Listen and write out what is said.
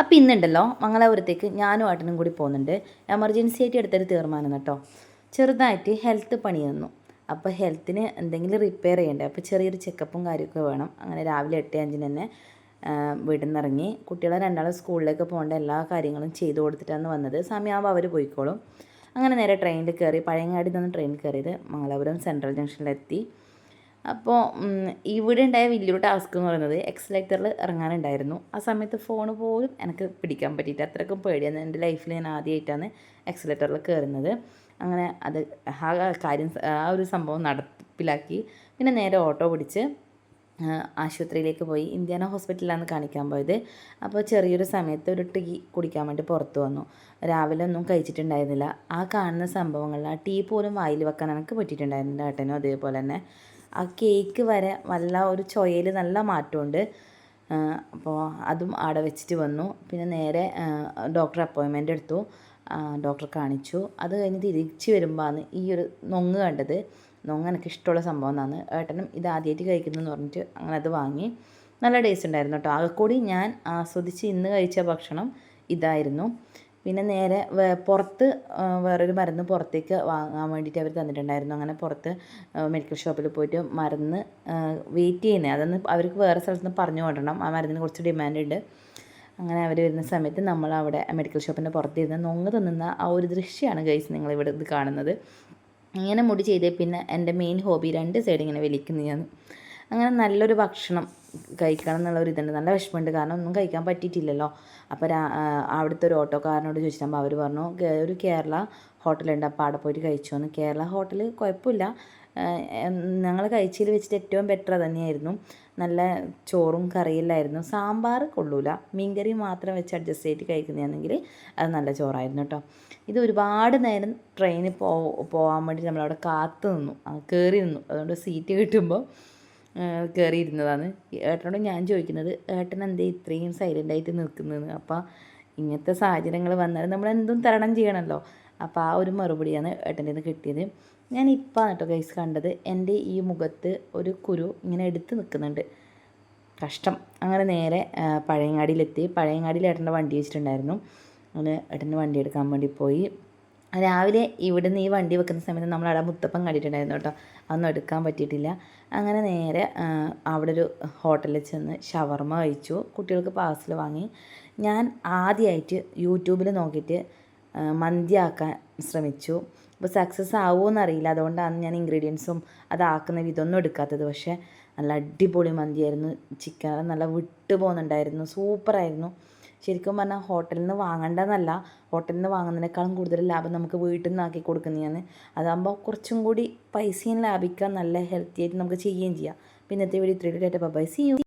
അപ്പോൾ ഇന്നുണ്ടല്ലോ മംഗലാപുരത്തേക്ക് ഞാനും ഏട്ടനും കൂടി പോകുന്നുണ്ട്. എമർജൻസി ആയിട്ട് എടുത്തൊരു തീരുമാനം കേട്ടോ. ചെറുതായിട്ട് ഹെൽത്ത് പണി തന്നു. അപ്പോൾ ഹെൽത്തിന് എന്തെങ്കിലും റിപ്പയർ ചെയ്യണ്ടേ, അപ്പോൾ ചെറിയൊരു ചെക്കപ്പും കാര്യമൊക്കെ വേണം. അങ്ങനെ രാവിലെ 8:05 തന്നെ വീട്ടിൽ നിന്ന് ഇറങ്ങി. കുട്ടികളെ രണ്ടാളും സ്കൂളിലേക്ക് പോകേണ്ട എല്ലാ കാര്യങ്ങളും ചെയ്തു കൊടുത്തിട്ടാണ് വന്നത്. സമയമാകുമ്പോൾ അവർ പോയിക്കോളും. അങ്ങനെ നേരെ ട്രെയിനിൽ കയറി. പഴയങ്ങാടി നിന്ന് ട്രെയിനിൽ കയറിയത് മംഗലാപുരം സെൻട്രൽ ജംഗ്ഷനിലെത്തി. അപ്പോൾ ഇവിടെ ഉണ്ടായ വലിയൊരു ടാസ്ക് എന്ന് പറയുന്നത് എക്സലേറ്ററിൽ ഇറങ്ങാനുണ്ടായിരുന്നു. ആ സമയത്ത് ഫോൺ പോലും എനിക്ക് പിടിക്കാൻ പറ്റിയിട്ട് അത്രയ്ക്കും പേടിയാണ്. എൻ്റെ ലൈഫിൽ ഞാൻ ആദ്യമായിട്ടാണ് എക്സലേറ്ററിൽ കയറുന്നത്. അങ്ങനെ അത് ആ ഒരു സംഭവം നടപ്പിലാക്കി. പിന്നെ നേരെ ഓട്ടോ പിടിച്ച് ആശുപത്രിയിലേക്ക് പോയി. ഇന്ത്യാന ഹോസ്പിറ്റലിലാണ് കാണിക്കാൻ പോയത്. അപ്പോൾ ചെറിയൊരു സമയത്ത് ഒരു ടീ കുടിക്കാൻ വേണ്ടി പുറത്ത് വന്നു. രാവിലെ ഒന്നും കഴിച്ചിട്ടുണ്ടായിരുന്നില്ല. ആ കാണുന്ന സംഭവങ്ങളിൽ ആ ടീ പോലും വായിൽ വെക്കാൻ എനിക്ക് പറ്റിയിട്ടുണ്ടായിരുന്നില്ല. ഏട്ടനും അതേപോലെ തന്നെ ആ കേക്ക് വരെ വല്ല ഒരു ചൊയയിൽ നല്ല മാറ്റമുണ്ട്. അപ്പോൾ അതും അവിടെ വെച്ചിട്ട് വന്നു. പിന്നെ നേരെ ഡോക്ടർ അപ്പോയിൻമെൻ്റ് എടുത്തു. ഡോക്ടറെ കാണിച്ചു. അത് കഴിഞ്ഞ് തിരിച്ച് വരുമ്പോഴാണ് ഈ ഒരു നൊങ്ങ് കണ്ടത്. നൊങ്ങ് എനിക്ക് ഇഷ്ടമുള്ള സംഭവം എന്നാണ്. ഏട്ടനും ഇത് ആദ്യമായിട്ട് കഴിക്കുന്നതെന്ന് പറഞ്ഞിട്ട് അങ്ങനെ അത് വാങ്ങി. നല്ല ടേസ്റ്റ് ഉണ്ടായിരുന്നു കേട്ടോ. ആകെക്കൂടി ഞാൻ ആസ്വദിച്ച് ഇന്ന് കഴിച്ച ഭക്ഷണം ഇതായിരുന്നു. പിന്നെ നേരെ പുറത്ത് വേറൊരു മരുന്ന് പുറത്തേക്ക് വാങ്ങാൻ വേണ്ടിയിട്ട് അവർ തന്നിട്ടുണ്ടായിരുന്നു. അങ്ങനെ പുറത്ത് മെഡിക്കൽ ഷോപ്പിൽ പോയിട്ട് മരുന്ന് വെയിറ്റ് ചെയ്യുന്നത്, അതൊന്ന് അവർക്ക് വേറെ സ്ഥലത്ത് നിന്ന് പറഞ്ഞു കൊണ്ടരണം. ആ മരുന്നിന് കുറച്ച് ഡിമാൻഡ് ഉണ്ട്. അങ്ങനെ അവർ വരുന്ന സമയത്ത് നമ്മൾ അവിടെ മെഡിക്കൽ ഷോപ്പിൻ്റെ പുറത്തിരുന്ന് നൊങ്ങ് തിന്നുന്ന ആ ഒരു ദൃശ്യമാണ് ഗൈസ് നിങ്ങളിവിടെ ഇത് കാണുന്നത്. ഇങ്ങനെ മുടി ചെയ്തേ പിന്നെ എൻ്റെ മെയിൻ ഹോബി 2 സൈഡ് ഇങ്ങനെ വലിക്കുന്നതാണ്. അങ്ങനെ നല്ലൊരു ഭക്ഷണം കഴിക്കണം എന്നുള്ളൊരു ഇതുണ്ട്. നല്ല വിഷമമുണ്ട്, കാരണം ഒന്നും കഴിക്കാൻ പറ്റിയിട്ടില്ലല്ലോ. അപ്പോൾ അവിടുത്തെ ഒരു ഓട്ടോക്കാരനോട് ചോദിച്ചിട്ടാകുമ്പോൾ അവർ പറഞ്ഞു ഒരു കേരള ഹോട്ടലുണ്ട്, അപ്പോൾ അവിടെ പോയിട്ട് കഴിച്ചോന്ന്. കേരള ഹോട്ടൽ കുഴപ്പമില്ല, ഞങ്ങൾ കഴിച്ചതിൽ വെച്ചിട്ട് ഏറ്റവും ബെറ്റർ തന്നെയായിരുന്നു. നല്ല ചോറും കറിയില്ലായിരുന്നു. സാമ്പാർ കൊള്ളൂല, മീൻകറി മാത്രം വെച്ച് അഡ്ജസ്റ്റ് ചെയ്തിട്ട് കഴിക്കുന്നതാണെങ്കിൽ അത് നല്ല ചോറായിരുന്നു കേട്ടോ. ഇത് ഒരുപാട് നേരം ട്രെയിനിൽ പോകാൻ വേണ്ടി നമ്മളവിടെ കാത്തു നിന്നു, കയറി നിന്നു. അതുകൊണ്ട് സീറ്റ് കിട്ടുമ്പോൾ കയറിയിരുന്നതാണ്. ഏട്ടനോട് ഞാൻ ചോദിക്കുന്നത്, ഏട്ടൻ എന്തേ ഇത്രയും സൈലൻ്റായിട്ട് നിൽക്കുന്നതെന്ന്. അപ്പോൾ ഇങ്ങനത്തെ സാഹചര്യങ്ങൾ വന്നാൽ നമ്മൾ എന്തും തരണം ചെയ്യണമല്ലോ. അപ്പോൾ ആ ഒരു മറുപടിയാണ് ഏട്ടൻ്റെ നിന്ന് കിട്ടിയത്. ഞാൻ ഇപ്പോൾ കേട്ടോ ഗൈസ് കണ്ടത്, എൻ്റെ ഈ മുഖത്ത് ഒരു കുരു ഇങ്ങനെ എടുത്ത് നിൽക്കുന്നുണ്ട്. കഷ്ടം. അങ്ങനെ നേരെ പഴയങ്ങാടിയിലെത്തി. പഴയങ്ങാടിയിൽ ഏട്ടൻ്റെ വണ്ടി വെച്ചിട്ടുണ്ടായിരുന്നു. അങ്ങനെ ഏട്ടൻ്റെ വണ്ടി എടുക്കാൻ വേണ്ടി പോയി. രാവിലെ ഇവിടുന്ന് ഈ വണ്ടി വെക്കുന്ന സമയത്ത് നമ്മൾ അവിടെ മുത്തപ്പം കണ്ടിട്ടുണ്ടായിരുന്നു കേട്ടോ. അതൊന്നും എടുക്കാൻ പറ്റിയിട്ടില്ല. അങ്ങനെ നേരെ അവിടെ ഒരു ഹോട്ടലിൽ ചെന്ന് ഷവർമ കഴിച്ചു. കുട്ടികൾക്ക് പാർസൽ വാങ്ങി. ഞാൻ ആദ്യമായിട്ട് യൂട്യൂബിൽ നോക്കിയിട്ട് മന്തിയാക്കാൻ ശ്രമിച്ചു. അപ്പോൾ സക്സസ് ആവുമോയെന്നറിയില്ല. അതുകൊണ്ടാണ് ഞാൻ ഇൻഗ്രീഡിയൻസും അതാക്കുന്ന വിധമൊന്നും എടുക്കാത്തത്. പക്ഷേ നല്ല അടിപൊളി മന്തിയായിരുന്നു. ചിക്കൻ നല്ല വിട്ട് പോകുന്നുണ്ടായിരുന്നു. സൂപ്പറായിരുന്നു. ശരിക്കും പറഞ്ഞാൽ ഹോട്ടലിൽ നിന്ന് വാങ്ങേണ്ടതെന്നല്ല, ഹോട്ടലിൽ നിന്ന് വാങ്ങുന്നതിനേക്കാളും കൂടുതൽ ലാഭം നമുക്ക് വീട്ടിൽ നിന്ന് ആക്കി കൊടുക്കുന്നതാണ്. അതാകുമ്പോൾ കുറച്ചും കൂടി പൈസയും ലാഭിക്കാം, നല്ല ഹെൽത്തി ആയിട്ട് നമുക്ക് ചെയ്യുകയും ചെയ്യാം. പിന്നെ ഇന്നത്തെ വീഡിയോ 3 ബൈ. See you.